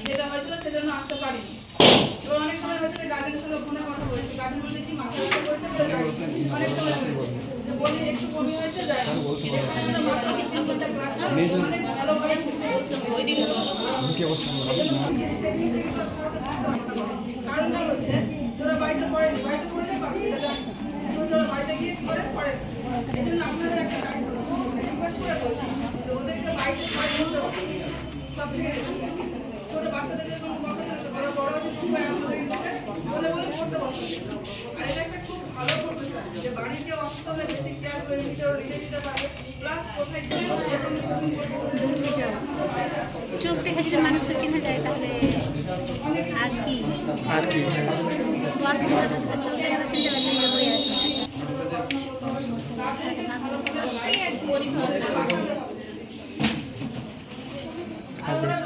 যেটা হয়েছিল সেজন্য আসতে পারিনি। এবার অনেক সময় হচ্ছে গার্জেনের সঙ্গে ফোনে কথা বলেছি, গার্জেন বলছে কি মাথা ব্যথা করেছে, অনেক সময় বলেছে বলি একটু কমে হয়েছে যায় মাত্র 3 ঘন্টা ক্লাস অনেক ভালোভাবে কারণটা হচ্ছে যারা বাড়িতে পড়েনি, বাড়িতে পড়লে পারবে, যারা বাড়িতে গিয়ে পড়ে এই জন্য আপনাদের একটা দায়িত্ব রিকোয়েস্ট করে বলছি যে ওদেরকে বাড়িতে সবাই বলতে হবে। সব থেকে ছোট বাচ্চাদের যে কোনো কথা ওরা বড় হচ্ছে খুবই বলে বলে পড়তে বসে। আর এটা একটা খুব ভালো প্রফেশন যে বাড়িতে অসুস্থ হলে বেশি কেয়ার করে লিখে দিতে পারবে। প্লাস কোথায় চোখ দেখে যদি মানুষকে চেনা যায় তাহলে আর কি চোখ দেখে না চিনতে পারলে বই আসবে। আর ওরা